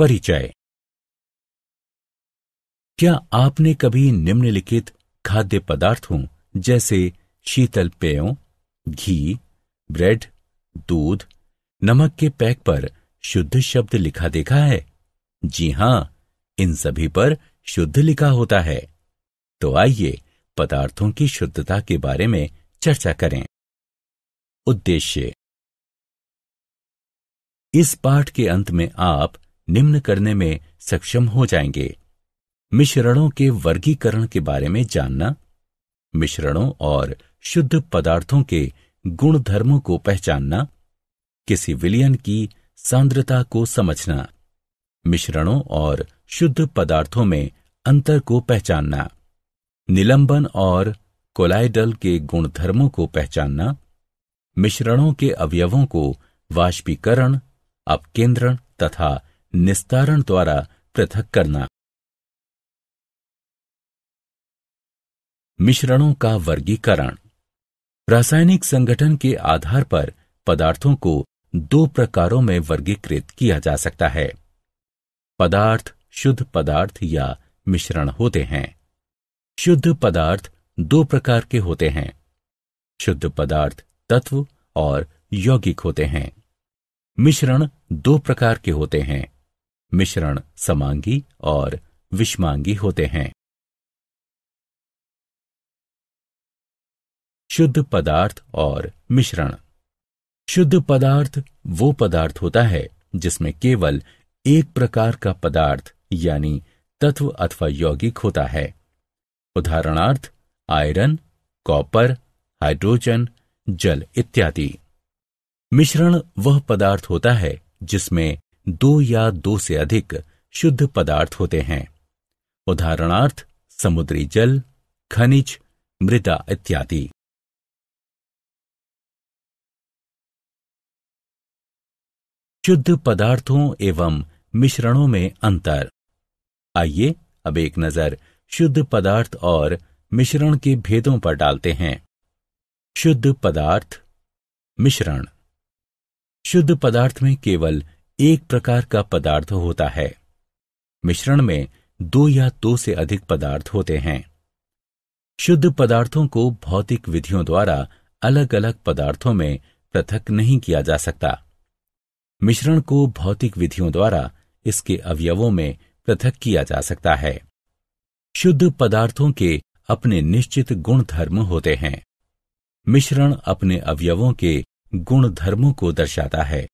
परिचय। क्या आपने कभी निम्नलिखित खाद्य पदार्थों जैसे शीतल पेयों, घी, ब्रेड, दूध, नमक के पैक पर शुद्ध शब्द लिखा देखा है? जी हां, इन सभी पर शुद्ध लिखा होता है। तो आइए पदार्थों की शुद्धता के बारे में चर्चा करें। उद्देश्य। इस पाठ के अंत में आप निम्न करने में सक्षम हो जाएंगे: मिश्रणों के वर्गीकरण के बारे में जानना, मिश्रणों और शुद्ध पदार्थों के गुणधर्मों को पहचानना, किसी विलयन की सांद्रता को समझना, मिश्रणों और शुद्ध पदार्थों में अंतर को पहचानना, निलंबन और कोलाइडल के गुणधर्मों को पहचानना, मिश्रणों के अवयवों को वाष्पीकरण, अपकेंद्रण तथा निस्तारण द्वारा पृथक करना। मिश्रणों का वर्गीकरण। रासायनिक संगठन के आधार पर पदार्थों को दो प्रकारों में वर्गीकृत किया जा सकता है। पदार्थ शुद्ध पदार्थ या मिश्रण होते हैं। शुद्ध पदार्थ दो प्रकार के होते हैं। शुद्ध पदार्थ तत्व और यौगिक होते हैं। मिश्रण दो प्रकार के होते हैं। मिश्रण समांगी और विषमांगी होते हैं। शुद्ध पदार्थ और मिश्रण। शुद्ध पदार्थ वो पदार्थ होता है जिसमें केवल एक प्रकार का पदार्थ यानी तत्व अथवा यौगिक होता है। उदाहरणार्थ आयरन, कॉपर, हाइड्रोजन, जल इत्यादि। मिश्रण वह पदार्थ होता है जिसमें दो या दो से अधिक शुद्ध पदार्थ होते हैं। उदाहरणार्थ समुद्री जल, खनिज, मृदा इत्यादि। शुद्ध पदार्थों एवं मिश्रणों में अंतर। आइए अब एक नजर शुद्ध पदार्थ और मिश्रण के भेदों पर डालते हैं। शुद्ध पदार्थ, मिश्रण। शुद्ध पदार्थ में केवल एक प्रकार का पदार्थ होता है। मिश्रण में दो या दो से अधिक पदार्थ होते हैं। शुद्ध पदार्थों को भौतिक विधियों द्वारा अलग अलग पदार्थों में पृथक नहीं किया जा सकता। मिश्रण को भौतिक विधियों द्वारा इसके अवयवों में पृथक किया जा सकता है। शुद्ध पदार्थों के अपने निश्चित गुणधर्म होते हैं। मिश्रण अपने अवयवों के गुणधर्मों को दर्शाता है।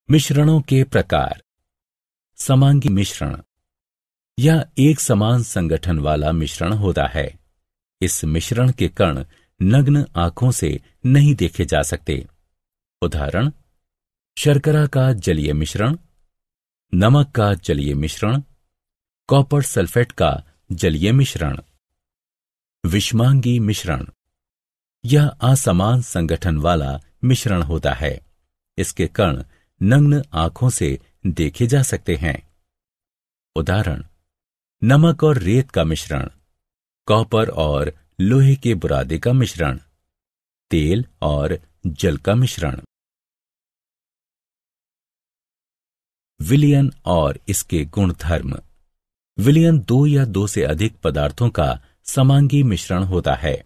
मिश्रणों के प्रकार। समांगी मिश्रण। यह एक समान संगठन वाला मिश्रण होता है। इस मिश्रण के कण नग्न आंखों से नहीं देखे जा सकते। उदाहरण शर्करा का जलीय मिश्रण, नमक का जलीय मिश्रण, कॉपर सल्फेट का जलीय मिश्रण। विषमांगी मिश्रण। यह असमान संगठन वाला मिश्रण होता है। इसके कण नग्न आंखों से देखे जा सकते हैं। उदाहरण नमक और रेत का मिश्रण, कॉपर और लोहे के बुरादे का मिश्रण, तेल और जल का मिश्रण। विलयन और इसके गुणधर्म। विलयन दो या दो से अधिक पदार्थों का समांगी मिश्रण होता है।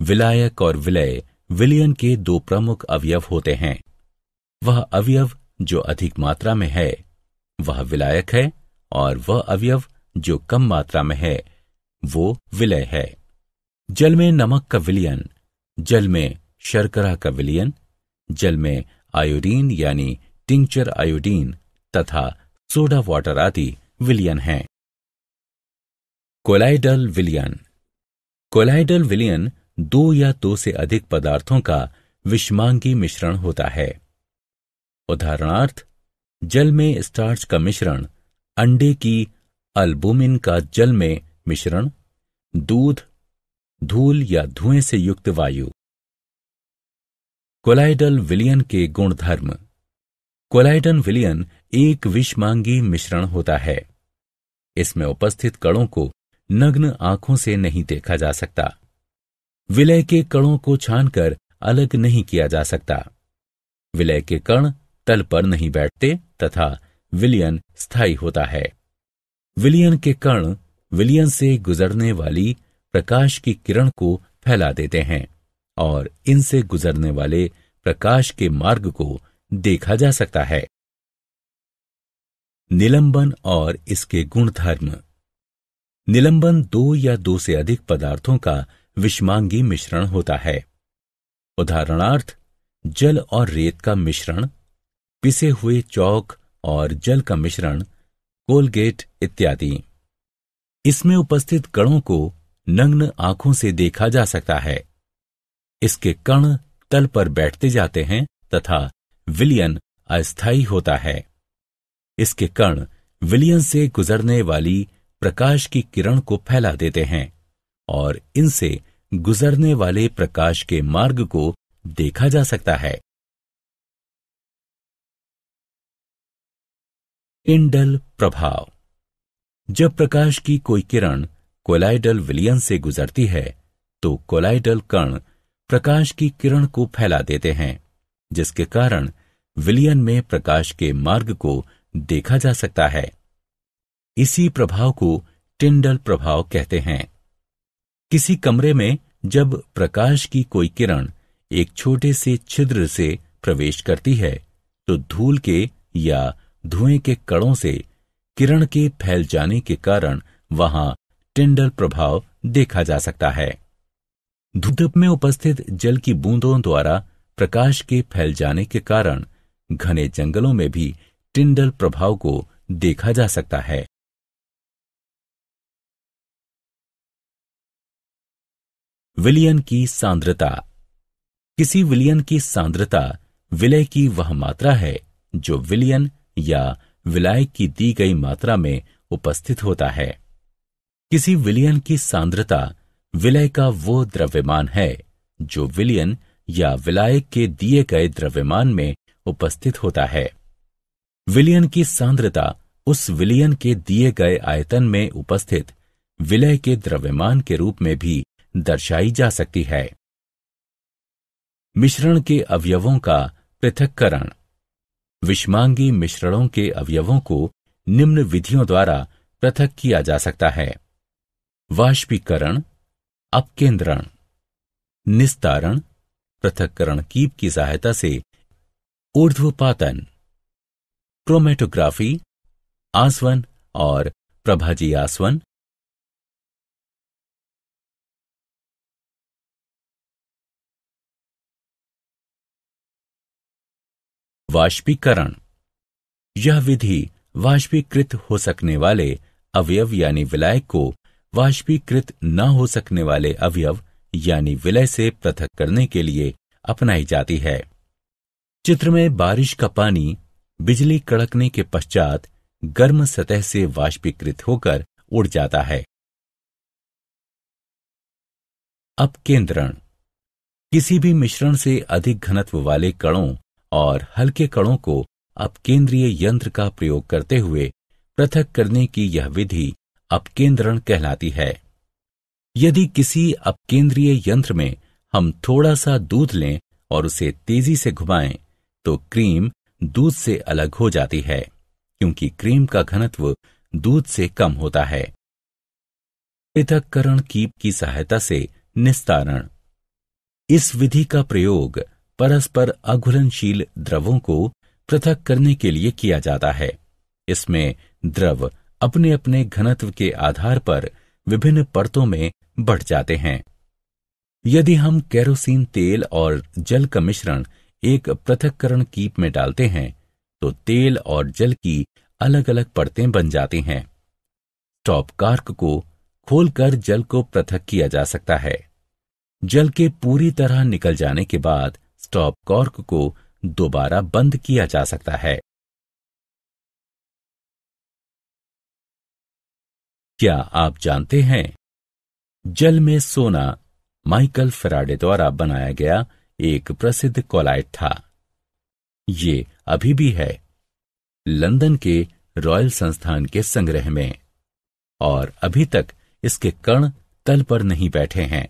विलायक और विलय विलयन के दो प्रमुख अवयव होते हैं। वह अवयव जो अधिक मात्रा में है वह विलायक है और वह अवयव जो कम मात्रा में है वो विलय है। जल में नमक का विलयन, जल में शर्करा का विलयन, जल में आयोडीन यानी टिंचर आयोडीन तथा सोडा वाटर आदि विलयन हैं। कोलाइडल विलयन। कोलाइडल विलयन दो या दो से अधिक पदार्थों का विषमांगी मिश्रण होता है। उदाहरणार्थ जल में स्टार्च का मिश्रण, अंडे की अल्बुमिन का जल में मिश्रण, दूध, धूल या धुएं से युक्त वायु। कोलाइडल विलयन के गुणधर्म। कोलाइडल विलयन एक विषमांगी मिश्रण होता है। इसमें उपस्थित कणों को नग्न आंखों से नहीं देखा जा सकता। विलय के कणों को छानकर अलग नहीं किया जा सकता। विलय के कण तल पर नहीं बैठते तथा विलयन स्थायी होता है। विलयन के कण विलयन से गुजरने वाली प्रकाश की किरण को फैला देते हैं और इनसे गुजरने वाले प्रकाश के मार्ग को देखा जा सकता है। निलंबन और इसके गुणधर्म। निलंबन दो या दो से अधिक पदार्थों का विषमांगी मिश्रण होता है। उदाहरणार्थ, जल और रेत का मिश्रण, पिसे हुए चौक और जल का मिश्रण, कोलगेट इत्यादि। इसमें उपस्थित कणों को नग्न आंखों से देखा जा सकता है। इसके कण तल पर बैठते जाते हैं तथा विलयन अस्थायी होता है। इसके कण विलयन से गुजरने वाली प्रकाश की किरण को फैला देते हैं और इनसे गुजरने वाले प्रकाश के मार्ग को देखा जा सकता है। टिंडल प्रभाव। जब प्रकाश की कोई किरण कोलाइडल विलयन से गुजरती है तो कोलाइडल कण प्रकाश की किरण को फैला देते हैं, जिसके कारण विलयन में प्रकाश के मार्ग को देखा जा सकता है। इसी प्रभाव को टिंडल प्रभाव कहते हैं। किसी कमरे में जब प्रकाश की कोई किरण एक छोटे से छिद्र से प्रवेश करती है तो धूल के या धुएं के कणों से किरण के फैल जाने के कारण वहां टिंडल प्रभाव देखा जा सकता है। धूप में उपस्थित जल की बूंदों द्वारा प्रकाश के फैल जाने के कारण घने जंगलों में भी टिंडल प्रभाव को देखा जा सकता है। विलयन की सांद्रता। किसी विलयन की सांद्रता विलय की वह मात्रा है जो विलयन या विलायक की दी गई मात्रा में उपस्थित होता है। किसी विलयन की सांद्रता विलय का वो द्रव्यमान है जो विलयन या विलायक के दिए गए द्रव्यमान में उपस्थित होता है। विलयन की सांद्रता उस विलयन के दिए गए आयतन में उपस्थित विलय के द्रव्यमान के रूप में भी दर्शाई जा सकती है। मिश्रण के अवयवों का पृथक्करण। विषमांगी मिश्रणों के अवयवों को निम्न विधियों द्वारा पृथक किया जा सकता है: वाष्पीकरण, अपकेंद्रण, निस्तारण, पृथक्करण कीप की सहायता से ऊर्ध्वपातन, क्रोमेटोग्राफी, आसवन और प्रभाजी आसवन। वाष्पीकरण। यह विधि वाष्पीकृत हो सकने वाले अवयव यानी विलायक को वाष्पीकृत न हो सकने वाले अवयव यानी विलय से पृथक करने के लिए अपनाई जाती है। चित्र में बारिश का पानी बिजली कड़कने के पश्चात गर्म सतह से वाष्पीकृत होकर उड़ जाता है। अपकेंद्रण। किसी भी मिश्रण से अधिक घनत्व वाले कणों और हल्के कणों को अपकेंद्रीय यंत्र का प्रयोग करते हुए पृथक करने की यह विधि अपकेंद्रण कहलाती है। यदि किसी अपकेंद्रीय यंत्र में हम थोड़ा सा दूध लें और उसे तेजी से घुमाएं तो क्रीम दूध से अलग हो जाती है, क्योंकि क्रीम का घनत्व दूध से कम होता है। पृथक्करण कीप की सहायता से निस्तारण। इस विधि का प्रयोग परस्पर अघुलनशील द्रवों को पृथक करने के लिए किया जाता है। इसमें द्रव अपने अपने घनत्व के आधार पर विभिन्न परतों में बढ़ जाते हैं। यदि हम केरोसिन तेल और जल का मिश्रण एक पृथक्करण कीप में डालते हैं तो तेल और जल की अलग अलग परतें बन जाती हैं। स्टॉप कॉर्क को खोलकर जल को पृथक किया जा सकता है। जल के पूरी तरह निकल जाने के बाद स्टॉप कॉर्क को दोबारा बंद किया जा सकता है। क्या आप जानते हैं, जल में सोना माइकल फैराडे द्वारा बनाया गया एक प्रसिद्ध कोलाइट था। ये अभी भी है लंदन के रॉयल संस्थान के संग्रह में और अभी तक इसके कण तल पर नहीं बैठे हैं।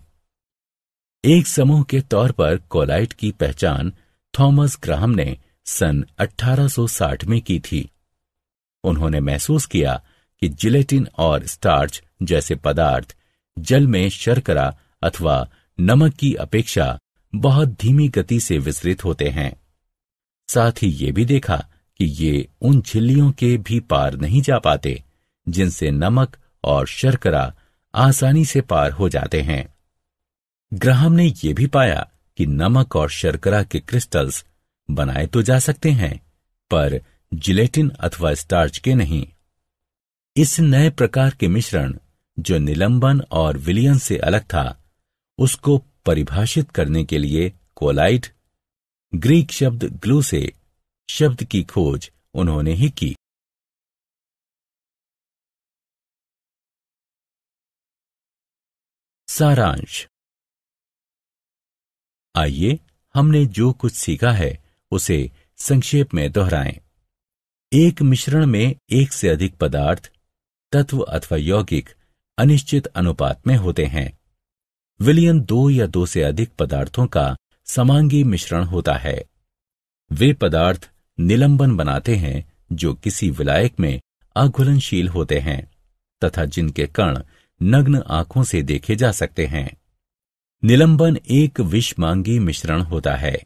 एक समूह के तौर पर कोलाइट की पहचान थॉमस ग्राहम ने सन 1860 में की थी। उन्होंने महसूस किया कि जिलेटिन और स्टार्च जैसे पदार्थ जल में शर्करा अथवा नमक की अपेक्षा बहुत धीमी गति से विसरित होते हैं। साथ ही ये भी देखा कि ये उन झिल्लियों के भी पार नहीं जा पाते जिनसे नमक और शर्करा आसानी से पार हो जाते हैं। ग्राहम ने यह भी पाया कि नमक और शर्करा के क्रिस्टल्स बनाए तो जा सकते हैं, पर जिलेटिन अथवा स्टार्च के नहीं। इस नए प्रकार के मिश्रण जो निलंबन और विलियन से अलग था, उसको परिभाषित करने के लिए कोलाइट, ग्रीक शब्द ग्लू से शब्द की खोज उन्होंने ही की। सारांश। आइए हमने जो कुछ सीखा है उसे संक्षेप में दोहराएं। एक मिश्रण में एक से अधिक पदार्थ, तत्व अथवा यौगिक अनिश्चित अनुपात में होते हैं। विलयन दो या दो से अधिक पदार्थों का समांगी मिश्रण होता है। वे पदार्थ निलंबन बनाते हैं जो किसी विलायक में अघुलनशील होते हैं तथा जिनके कण नग्न आंखों से देखे जा सकते हैं। निलंबन एक विषमांगी मिश्रण होता है।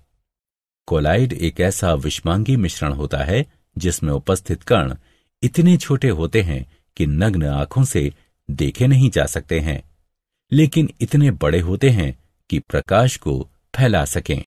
कोलाइड एक ऐसा विषमांगी मिश्रण होता है जिसमें उपस्थित कण इतने छोटे होते हैं कि नग्न आंखों से देखे नहीं जा सकते हैं, लेकिन इतने बड़े होते हैं कि प्रकाश को फैला सकें।